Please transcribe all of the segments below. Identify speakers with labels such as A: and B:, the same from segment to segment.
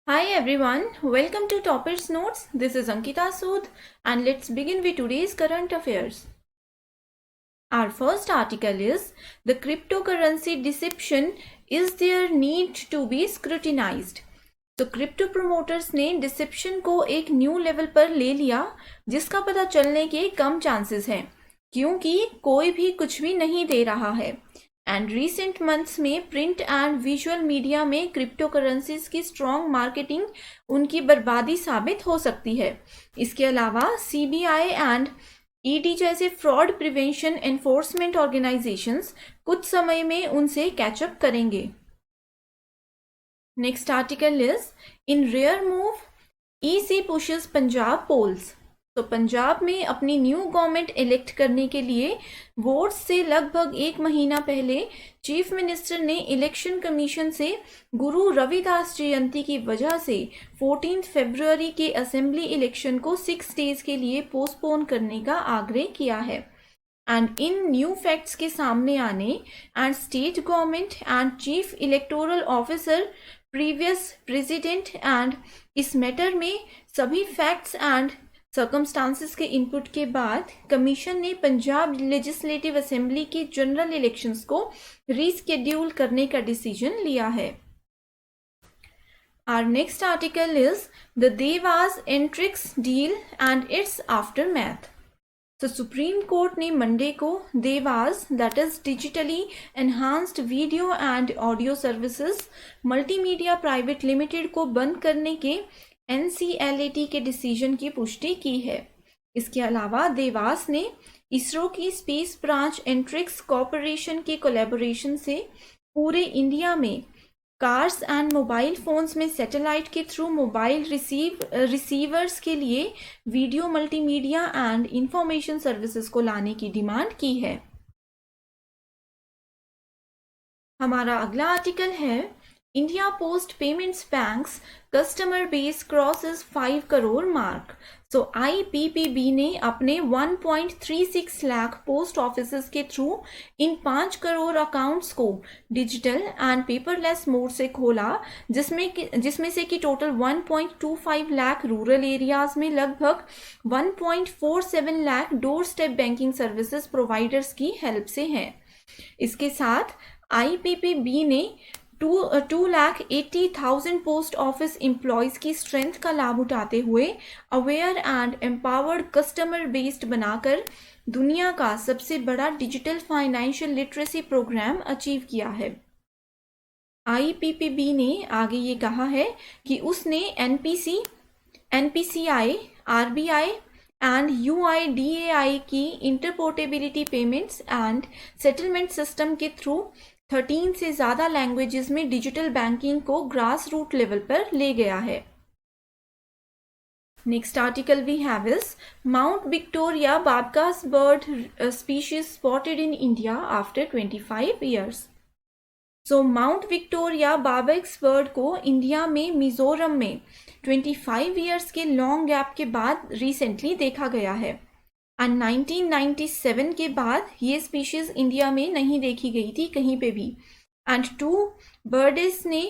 A: Hi everyone, welcome to Toppers Notes. This is Ankita Sood and let's begin with today's current affairs. Our first article is The Cryptocurrency Deception, Is There Need to Be Scrutinized? तो crypto promoters ने dissipation को एक new level पर ले लिया जिसका पता चलने के कम चांसेस हैं क्योंकि कोई भी कुछ भी नहीं दे रहा है। एंड रिसेंट मंथ्स में प्रिंट एंड विजुअल मीडिया में क्रिप्टो करेंसीज की स्ट्रॉन्ग मार्केटिंग उनकी बर्बादी साबित हो सकती है। इसके अलावा सीबीआई एंड ईडी जैसे फ्रॉड प्रिवेंशन एनफोर्समेंट ऑर्गेनाइजेशंस कुछ समय में उनसे कैचअप करेंगे। Next article is in rare move EC pushes Punjab polls. तो पंजाब में अपनी न्यू गवर्नमेंट इलेक्ट करने के लिए वोट्स से लगभग एक महीना पहले चीफ मिनिस्टर ने इलेक्शन कमीशन से गुरु रविदास जयंती की वजह से 14 फरवरी के असेंबली इलेक्शन को 6 डेज के लिए पोस्टपोन करने का आग्रह किया है। एंड इन न्यू फैक्ट्स के सामने आने and state government and chief electoral officer previous president and इस मैटर में सभी फैक्ट्स एंड सर्कमस्टांसेस के इनपुट के बाद कमीशन ने पंजाब लेजिस्लेटिव असेंबली की जनरल इलेक्शंस को रीस्केड्यूल करने का डिसीजन लिया है। Our next article is The Devas Entrix Deal and its Aftermath. तो सुप्रीम कोर्ट ने मंडे को Dewas that is digitally enhanced video and audio services multimedia private limited को बंद करने के NCLAT के डिसीजन की पुष्टि की है। इसके अलावा देवास ने इसरो की स्पेस ब्रांच एंट्रिक्स कॉरपोरेशन के कोलैबोरेशन से पूरे इंडिया में कार्स एंड मोबाइल फोन्स में सैटेलाइट के थ्रू मोबाइल रिसीवर्स के लिए video multimedia and information services को लाने की डिमांड की है। हमारा अगला आर्टिकल है India Post Payments Bank's customer base crosses 5 crore mark. So IPPB ने अपने 1.36 लाख पोस्ट ऑफिसेस के थ्रू इन 5 करोड़ अकाउंट्स को डिजिटल एंड पेपरलेस मोड से खोला जिसमें से कि टोटल 1.25 लाख रूरल एरियाज में लगभग 1.47 lakh door step banking services providers की हेल्प से हैं। इसके साथ IPPB ने 2,80,000 पोस्ट ऑफिस एम्प्लॉयज की स्ट्रेंथ का लाभ उठाते हुए aware and empowered customer based बनाकर दुनिया का सबसे बड़ा digital financial literacy programme achieve किया है। IPPB ने आगे ये कहा है कि उसने NPCI, RBI एंड UIDAI की interportability payments and settlement system के थ्रू 13 से ज़्यादा लैंग्वेजेस में डिजिटल बैंकिंग को ग्रास रूट लेवल पर ले गया है। Next article we have is Mount Victoria Babax bird species spotted in India after 25 years. So Mount Victoria Babax bird को इंडिया में मिजोरम में 25 ईयर्स के लॉन्ग गैप के बाद रिसेंटली देखा गया है। एंड 1997 के बाद ये स्पीशीज इंडिया में नहीं देखी गई थी कहीं पे भी। एंड 2 बर्ड्स ने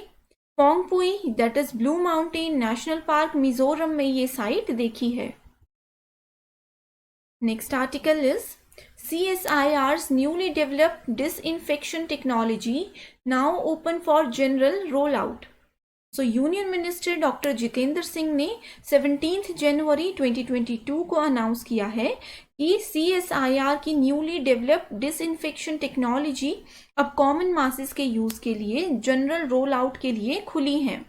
A: Phawngpui that is Blue Mountain National Park Mizoram में ये साइट देखी है। Next article is CSIR's newly developed disinfection technology now open for general rollout. So union minister doctor Jitendra Singh ने 17 जनवरी 2022 को अनाउंस किया है कि CSIR की न्यूली डेवलप्ड डिसइंफेक्शन टेक्नोलॉजी अब कॉमन मासेस के यूज के लिए जनरल रोल आउट के लिए खुली हैं।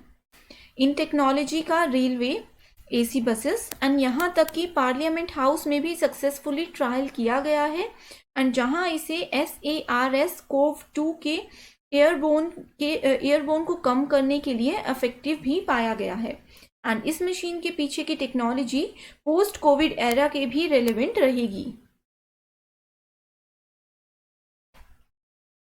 A: इन टेक्नोलॉजी का रेलवे AC बसेस एंड यहाँ तक कि पार्लियामेंट हाउस में भी सक्सेसफुली ट्रायल किया गया है एंड जहाँ इसे SARS-CoV-2 के एयरबोन को कम करने के लिए इफेक्टिव भी पाया गया है। एंड इस मशीन के पीछे की टेक्नोलॉजी पोस्ट कोविड एरा के भी रेलेवेंट रहेगी।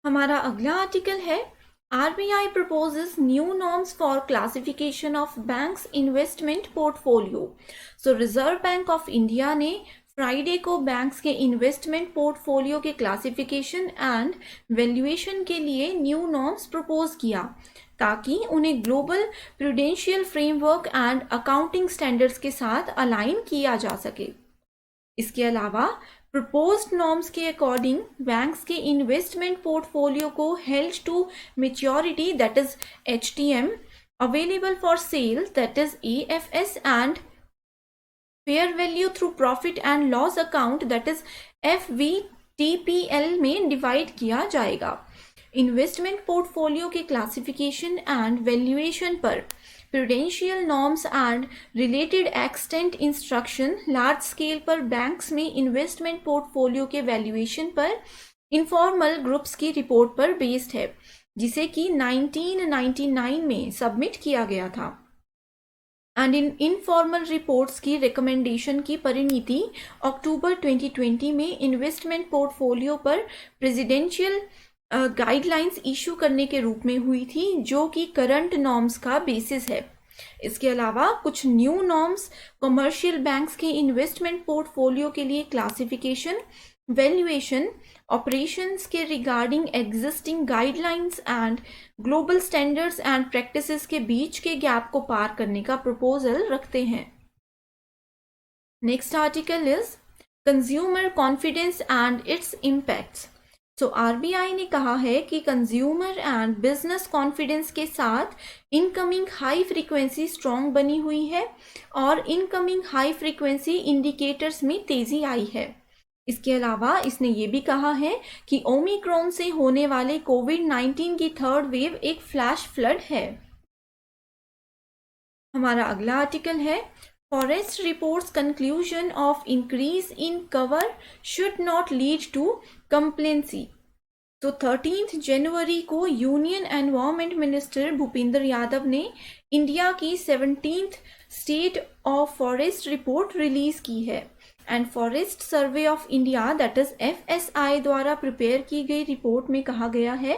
A: हमारा अगला आर्टिकल है RBI proposes new norms for classification of banks investment portfolio. So Reserve Bank of India ने फ्राइडे को बैंक्स के इन्वेस्टमेंट पोर्टफोलियो के क्लासिफिकेशन एंड वैल्यूएशन के लिए न्यू नॉर्म्स प्रपोज किया ताकि उन्हें global prudential framework and accounting standards के साथ अलाइन किया जा सके। इसके अलावा प्रपोज्ड नॉर्म्स के अकॉर्डिंग बैंक्स के इन्वेस्टमेंट पोर्टफोलियो को held to maturity that is HTM, available for sale that is AFS and fair value through profit and loss account that is FVTPL में डिवाइड किया जाएगा। इन्वेस्टमेंट पोर्टफोलियो के classification and valuation पर prudential norms and related extent instruction large scale पर banks में investment portfolio के valuation पर informal groups की रिपोर्ट पर बेस्ड है, जिसे कि 1999 में सबमिट किया गया था। एंड इन इनफॉर्मल रिपोर्ट्स की रिकमेंडेशन की परिणति अक्टूबर 2020 में इन्वेस्टमेंट पोर्टफोलियो पर प्रेसिडेंशियल गाइडलाइंस इशू करने के रूप में हुई थी, जो कि करंट नॉर्म्स का बेसिस है। इसके अलावा कुछ न्यू नॉर्म्स कमर्शियल बैंक्स के इन्वेस्टमेंट पोर्टफोलियो के लिए क्लासिफिकेशन, वैल्यूएशन, ऑपरेशंस के regarding existing guidelines and global standards and practices के बीच के गैप को पार करने का प्रपोजल रखते हैं। Next article is consumer confidence and it's impacts. तो RBI ने कहा है कि कंज्यूमर एंड बिजनेस कॉन्फिडेंस के साथ इनकमिंग हाई फ्रीक्वेंसी स्ट्रॉन्ग बनी हुई है और इनकमिंग हाई फ्रीक्वेंसी इंडिकेटर्स में तेजी आई है। इसके अलावा इसने ये भी कहा है कि ओमिक्रॉन से होने वाले कोविड-19 की थर्ड वेव एक फ्लैश फ्लड है। हमारा अगला आर्टिकल है forest reports conclusion of increase in cover should not lead to complacency. तो 13 जनवरी को union environment minister Bhupender Yadav ने इंडिया की 17th state of forest report release की है and forest survey of India that is FSI द्वारा prepare की गई रिपोर्ट में कहा गया है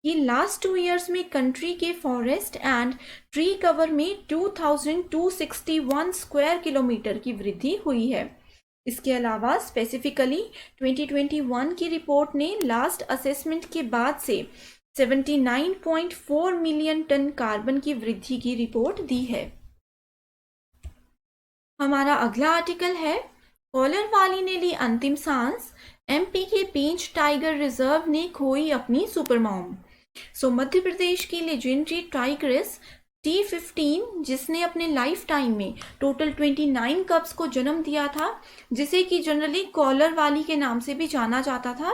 A: कि लास्ट 2 इयर्स में कंट्री के फॉरेस्ट एंड ट्री कवर में 2261 स्क्वायर किलोमीटर की वृद्धि हुई है। इसके अलावा स्पेसिफिकली 2021 की रिपोर्ट ने लास्ट असेसमेंट के बाद से 79.4 मिलियन टन कार्बन की वृद्धि की रिपोर्ट दी है। हमारा अगला आर्टिकल है कोलरवाली ने ली अंतिम सांस, MP के पेंच टाइगर रिजर्व ने खोई अपनी सुपर मॉम। सो मध्य प्रदेश की लेजेंडरी टाइग्रेस T15 जिसने अपने लाइफ टाइम में टोटल 29 कप्स को जन्म दिया था, जिसे कि जनरली कोलरवाली के नाम से भी जाना जाता था,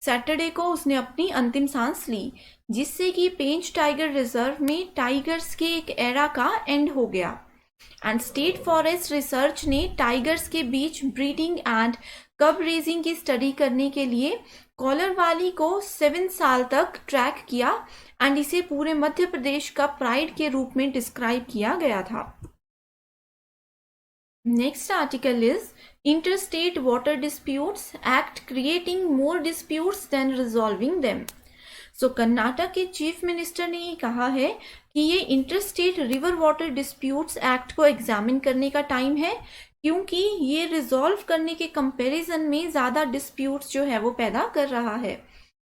A: सैटरडे को उसने अपनी अंतिम सांस ली, जिससे कि पेंच टाइगर रिजर्व में टाइगर्स के एक एरा का एंड हो गया। एंड स्टेट फॉरेस्ट रिसर्च ने टाइगर्स के बीच ब्रीडिंग एंड कब रेजिंग की स्टडी करने के लिए कोलरवाली को 7 साल तक ट्रैक किया एंड इसे पूरे मध्य प्रदेश का प्राइड के रूप में डिस्क्राइब किया गया था। Next article is interstate water disputes act creating more disputes than resolving them. So Karnataka के चीफ मिनिस्टर ने ये कहा है कि ये interstate river water disputes act को एग्जामिन करने का टाइम है, क्योंकि ये रिजॉल्व करने के कंपैरिजन में ज़्यादा डिस्प्यूट्स जो है वो पैदा कर रहा है।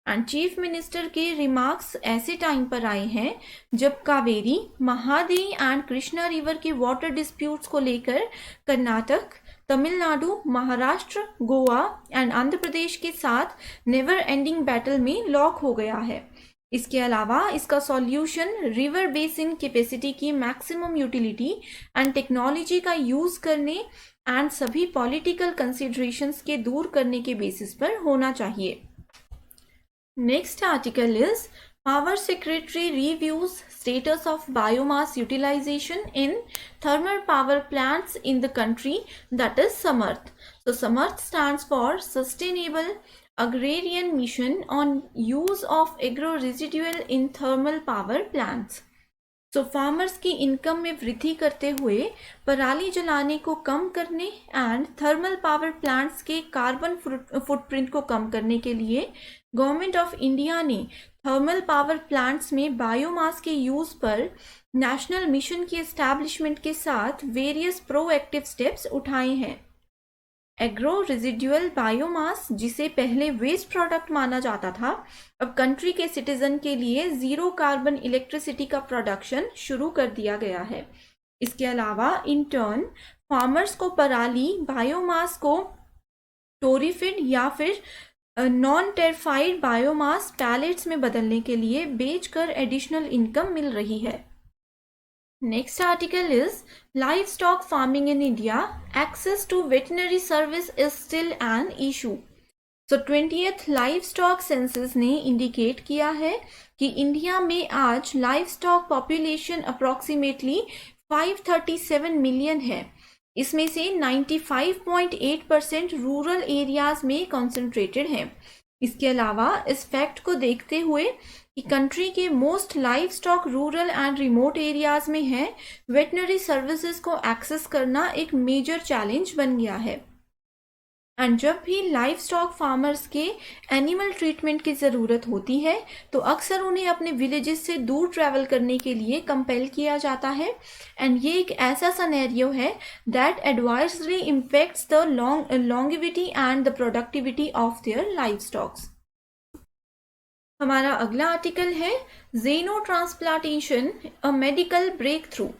A: एंड चीफ मिनिस्टर के रिमार्क्स ऐसे टाइम पर आए हैं जब कावेरी, महादेवी एंड कृष्णा रिवर के वाटर डिस्प्यूट्स को लेकर कर्नाटक, तमिलनाडु, महाराष्ट्र, गोवा एंड आंध्र प्रदेश के साथ नेवर एंडिंग बैटल में लॉक हो गया है। इसके अलावा इसका सॉल्यूशन रिवर बेसिन कैपेसिटी की मैक्सिमम यूटिलिटी एंड टेक्नोलॉजी का यूज करने एंड सभी पॉलिटिकल कंसिडरेशंस के दूर करने के बेसिस पर होना चाहिए। Next article is power secretary reviews status of biomass utilisation in thermal power plants in the country that is Samarth. So SAMARTH stands for Sustainable Agrarian Mission on Use of Agro-Residual in Thermal Power Plants. So farmers की income में वृद्धि करते हुए पराली जलाने को कम करने and thermal power plants के कार्बन फुटप्रिंट को कम करने के लिए गवर्नमेंट ऑफ इंडिया ने थर्मल पावर प्लांट्स में बायोमास के यूज पर नेशनल मिशन की एस्टैब्लिशमेंट के साथ वेरियस प्रोएक्टिव स्टेप्स उठाए हैं। एग्रो रेजिडुअल बायोमास, जिसे पहले वेस्ट प्रोडक्ट माना जाता था, अब कंट्री के सिटीजन के लिए जीरो कार्बन इलेक्ट्रिसिटी का प्रोडक्शन शुरू कर दिया गया है। इसके अलावा इन टर्न फार्मर्स को पराली बायोमास को टोरीफिड या फिर नॉन टेरिफाइड बायोमास पैलेट्स में बदलने के लिए बेचकर एडिशनल इनकम मिल रही है। Next article is livestock farming in India. Access to veterinary service is still an issue. So 20th livestock census ने इंडिकेट किया है कि इंडिया में आज लाइवस्टॉक पॉपुलेशन अप्रोक्सीमेटली 537 मिलियन है। इसमें से 95.8% रूरल एरियाज में कॉन्सेंट्रेटेड है। इसके अलावा इस फैक्ट को देखते हुए कि कंट्री के most live stock rural and remote areas में है, वेटनरी सर्विसेज को एक्सेस करना एक मेजर चैलेंज बन गया है। एंड जब भी लाइव स्टॉक फार्मर्स के एनिमल ट्रीटमेंट की ज़रूरत होती है तो अक्सर उन्हें अपने विलेजेस से दूर ट्रैवल करने के लिए कंपेल किया जाता है। एंड ये एक ऐसा सिनेरियो है that adversely impacts the longevity and the productivity of their livestocks. हमारा अगला आर्टिकल है xenotransplantation a medical breakthrough.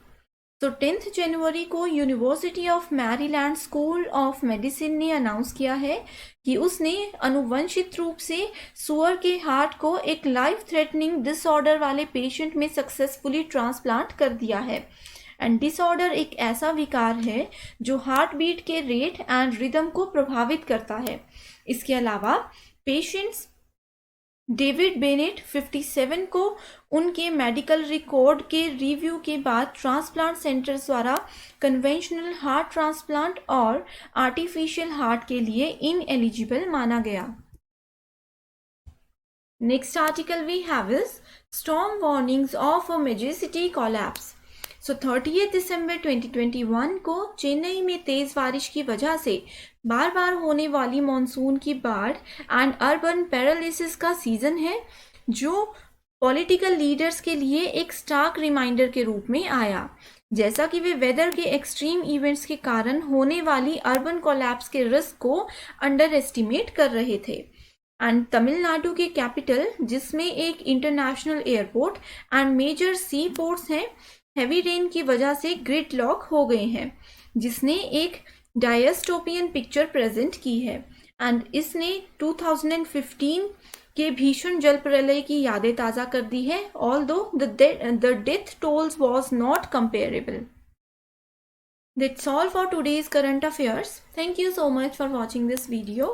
A: तो 10 जनवरी को University of Maryland School of Medicine ने अनाउंस किया है कि उसने अनुवंशित रूप से सुअर के हार्ट को एक लाइफ थ्रेटनिंग डिसऑर्डर वाले पेशेंट में सक्सेसफुली ट्रांसप्लांट कर दिया है। एंड डिसऑर्डर एक ऐसा विकार है जो हार्ट बीट के रेट एंड रिदम को प्रभावित करता है। इसके अलावा पेशेंट्स डेविड बेनेट 57 को उनके मेडिकल रिकॉर्ड के रिव्यू के बाद ट्रांसप्लांट सेंटर्स द्वारा कन्वेंशनल हार्ट ट्रांसप्लांट और आर्टिफिशियल हार्ट के लिए इनएलिजिबल माना गया। Next article we have is storm warnings of a majesty collapse. So 30 दिसंबर 2021 को चेन्नई में तेज बारिश की वजह से बार बार होने वाली मॉनसून की बाढ़ एंड अर्बन पैरालिसिस का सीजन है, जो पॉलिटिकल लीडर्स के लिए एक स्टार्क रिमाइंडर के रूप में आया, जैसा कि वे वेदर के एक्सट्रीम इवेंट्स के कारण होने वाली अर्बन कोलैप्स के रिस्क को अंडर एस्टिमेट कर रहे थे। एंड तमिलनाडु के कैपिटल, जिसमें एक international airport and major sea ports हैं, हेवी रेन की वजह से ग्रिड लॉक हो गए हैं, जिसने एक डायस्टोपियन पिक्चर प्रेजेंट की है। एंड इसने 2015 के भीषण जल प्रलय की यादें ताज़ा कर दी है, although the death tolls was not comparable. That's all for today's current affairs. Thank you so much for watching this video.